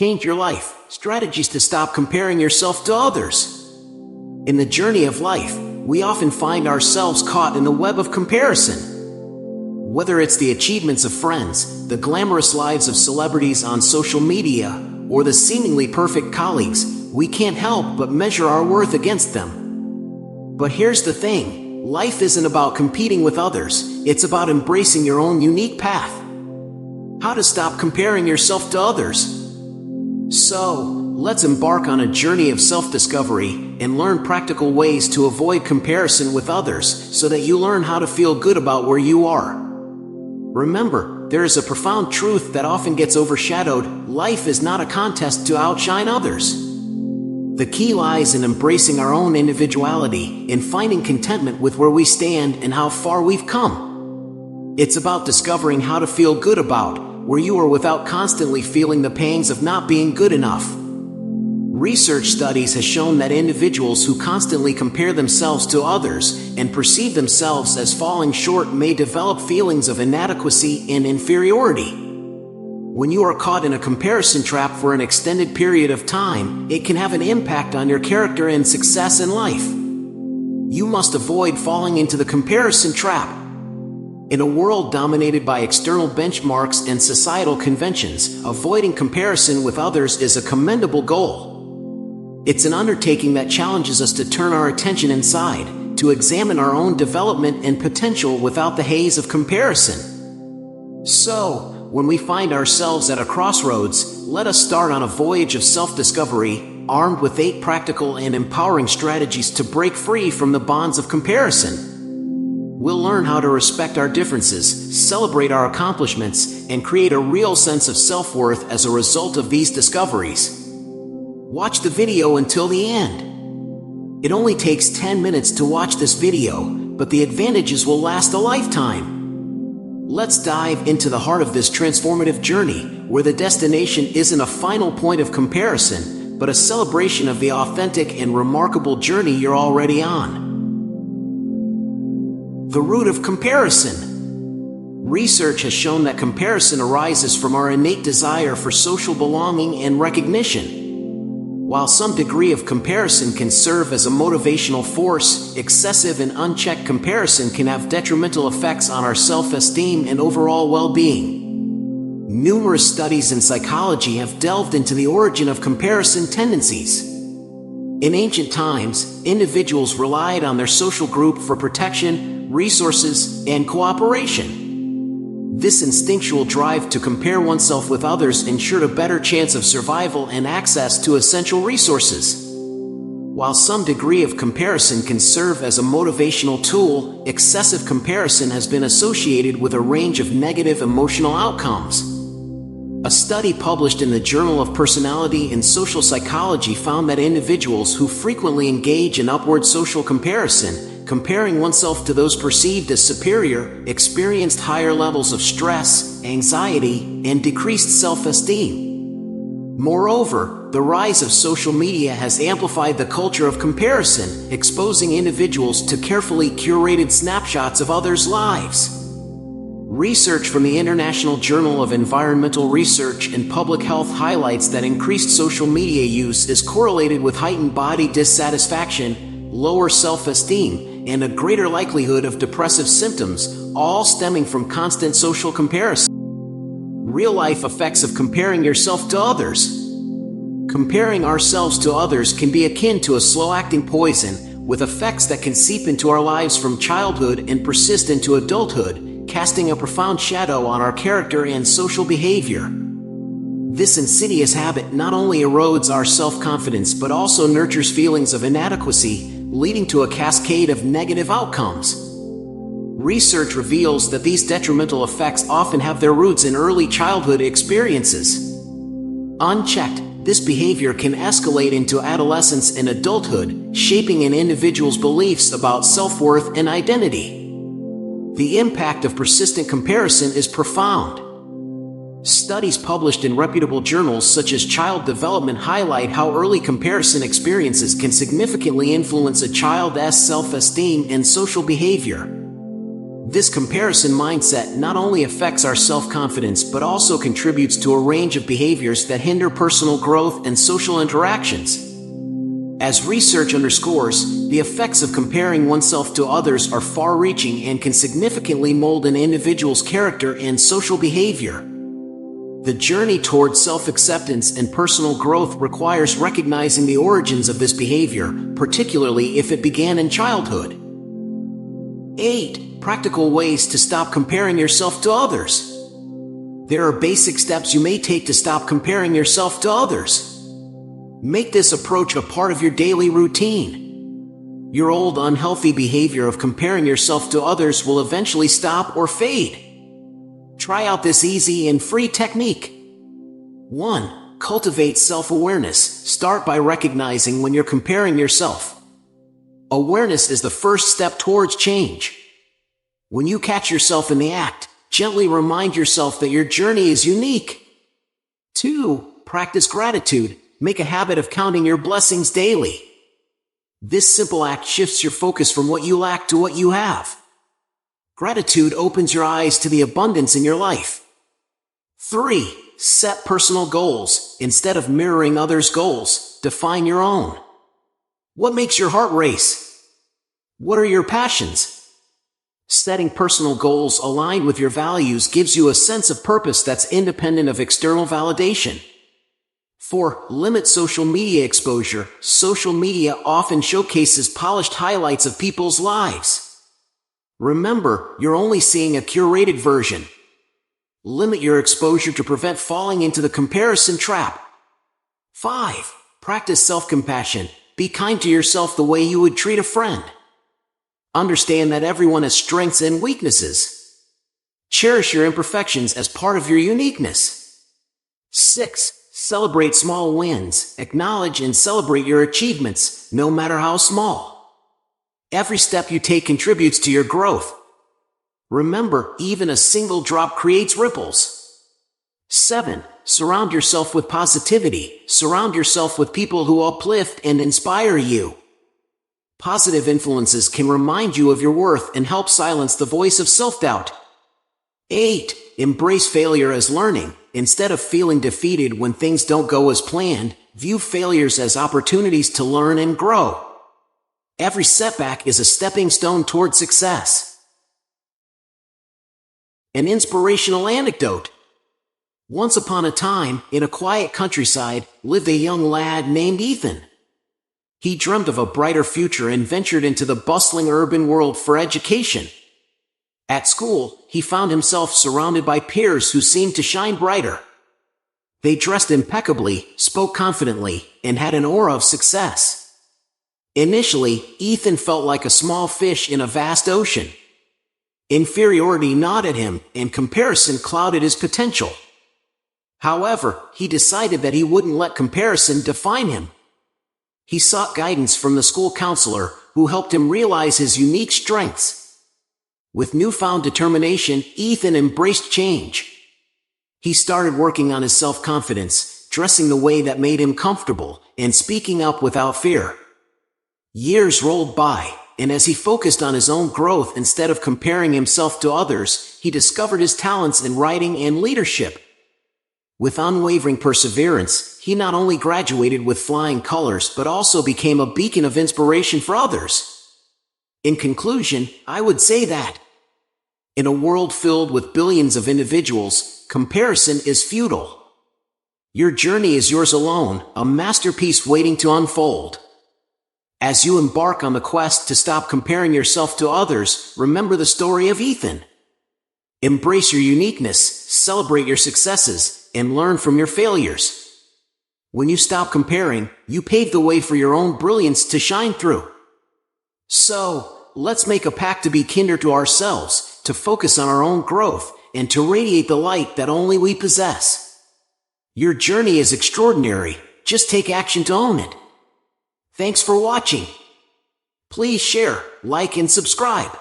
Change your life. Strategies to stop comparing yourself to others. In the journey of life, we often find ourselves caught in the web of comparison. Whether it's the achievements of friends, the glamorous lives of celebrities on social media, or the seemingly perfect colleagues, we can't help but measure our worth against them. But here's the thing, life isn't about competing with others, it's about embracing your own unique path. How to stop comparing yourself to others? So, let's embark on a journey of self-discovery and learn practical ways to avoid comparison with others so that you learn how to feel good about where you are. Remember, there is a profound truth that often gets overshadowed. Life is not a contest to outshine others. The key lies in embracing our own individuality, in finding contentment with where we stand and how far we've come. It's about discovering how to feel good about where you are without constantly feeling the pangs of not being good enough. Research studies has shown that individuals who constantly compare themselves to others and perceive themselves as falling short may develop feelings of inadequacy and inferiority. When you are caught in a comparison trap for an extended period of time, it can have an impact on your character and success in life. You must avoid falling into the comparison trap. In a world dominated by external benchmarks and societal conventions, avoiding comparison with others is a commendable goal. It's an undertaking that challenges us to turn our attention inside, to examine our own development and potential without the haze of comparison. So, when we find ourselves at a crossroads, let us start on a voyage of self-discovery, armed with 8 practical and empowering strategies to break free from the bonds of comparison. We'll learn how to respect our differences, celebrate our accomplishments, and create a real sense of self-worth as a result of these discoveries. Watch the video until the end. It only takes 10 minutes to watch this video, but the advantages will last a lifetime. Let's dive into the heart of this transformative journey, where the destination isn't a final point of comparison, but a celebration of the authentic and remarkable journey you're already on. The root of comparison. Research has shown that comparison arises from our innate desire for social belonging and recognition. While some degree of comparison can serve as a motivational force, excessive and unchecked comparison can have detrimental effects on our self-esteem and overall well-being. Numerous studies in psychology have delved into the origin of comparison tendencies. In ancient times, individuals relied on their social group for protection, resources, and cooperation. This instinctual drive to compare oneself with others ensured a better chance of survival and access to essential resources. While some degree of comparison can serve as a motivational tool, excessive comparison has been associated with a range of negative emotional outcomes. A study published in the Journal of Personality and Social Psychology found that individuals who frequently engage in upward social comparison, comparing oneself to those perceived as superior, experienced higher levels of stress, anxiety, and decreased self-esteem. Moreover, the rise of social media has amplified the culture of comparison, exposing individuals to carefully curated snapshots of others' lives. Research from the International Journal of Environmental Research and Public Health highlights that increased social media use is correlated with heightened body dissatisfaction, lower self-esteem, and a greater likelihood of depressive symptoms, all stemming from constant social comparison. Real-life effects of comparing yourself to others. Comparing ourselves to others can be akin to a slow-acting poison, with effects that can seep into our lives from childhood and persist into adulthood, casting a profound shadow on our character and social behavior. This insidious habit not only erodes our self-confidence but also nurtures feelings of inadequacy, leading to a cascade of negative outcomes. Research reveals that these detrimental effects often have their roots in early childhood experiences. Unchecked, this behavior can escalate into adolescence and adulthood, shaping an individual's beliefs about self-worth and identity. The impact of persistent comparison is profound. Studies published in reputable journals such as Child Development highlight how early comparison experiences can significantly influence a child's self-esteem and social behavior. This comparison mindset not only affects our self-confidence but also contributes to a range of behaviors that hinder personal growth and social interactions. As research underscores, the effects of comparing oneself to others are far-reaching and can significantly mold an individual's character and social behavior. The journey towards self-acceptance and personal growth requires recognizing the origins of this behavior, particularly if it began in childhood. 8. Practical ways to stop comparing yourself to others. There are basic steps you may take to stop comparing yourself to others. Make this approach a part of your daily routine. Your old unhealthy behavior of comparing yourself to others will eventually stop or fade. Try out this easy and free technique. 1. Cultivate self-awareness. Start by recognizing when you're comparing yourself. Awareness is the first step towards change. When you catch yourself in the act, gently remind yourself that your journey is unique. 2. Practice gratitude. Make a habit of counting your blessings daily. This simple act shifts your focus from what you lack to what you have. Gratitude opens your eyes to the abundance in your life. 3. Set personal goals. Instead of mirroring others' goals, define your own. What makes your heart race? What are your passions? Setting personal goals aligned with your values gives you a sense of purpose that's independent of external validation. 4. Limit social media exposure. Social media often showcases polished highlights of people's lives. Remember, you're only seeing a curated version. Limit your exposure to prevent falling into the comparison trap. 5. Practice self-compassion. Be kind to yourself the way you would treat a friend. Understand that everyone has strengths and weaknesses. Cherish your imperfections as part of your uniqueness. 6. Celebrate small wins. Acknowledge and celebrate your achievements, no matter how small. Every step you take contributes to your growth. Remember, even a single drop creates ripples. 7. Surround yourself with positivity. Surround yourself with people who uplift and inspire you. Positive influences can remind you of your worth and help silence the voice of self-doubt. 8. Embrace failure as learning. Instead of feeling defeated when things don't go as planned, view failures as opportunities to learn and grow. Every setback is a stepping stone toward success. An inspirational anecdote. Once upon a time, in a quiet countryside, lived a young lad named Ethan. He dreamt of a brighter future and ventured into the bustling urban world for education. At school, he found himself surrounded by peers who seemed to shine brighter. They dressed impeccably, spoke confidently, and had an aura of success. Initially, Ethan felt like a small fish in a vast ocean. Inferiority gnawed at him, and comparison clouded his potential. However, he decided that he wouldn't let comparison define him. He sought guidance from the school counselor, who helped him realize his unique strengths. With newfound determination, Ethan embraced change. He started working on his self-confidence, dressing the way that made him comfortable, and speaking up without fear. Years rolled by, and as he focused on his own growth instead of comparing himself to others, he discovered his talents in writing and leadership. With unwavering perseverance, he not only graduated with flying colors but also became a beacon of inspiration for others. In conclusion, I would say that in a world filled with billions of individuals, comparison is futile. Your journey is yours alone, a masterpiece waiting to unfold. As you embark on the quest to stop comparing yourself to others, remember the story of Ethan. Embrace your uniqueness, celebrate your successes, and learn from your failures. When you stop comparing, you pave the way for your own brilliance to shine through. So, let's make a pact to be kinder to ourselves, to focus on our own growth, and to radiate the light that only we possess. Your journey is extraordinary. Just take action to own it. Thanks for watching. Please share, like, and subscribe.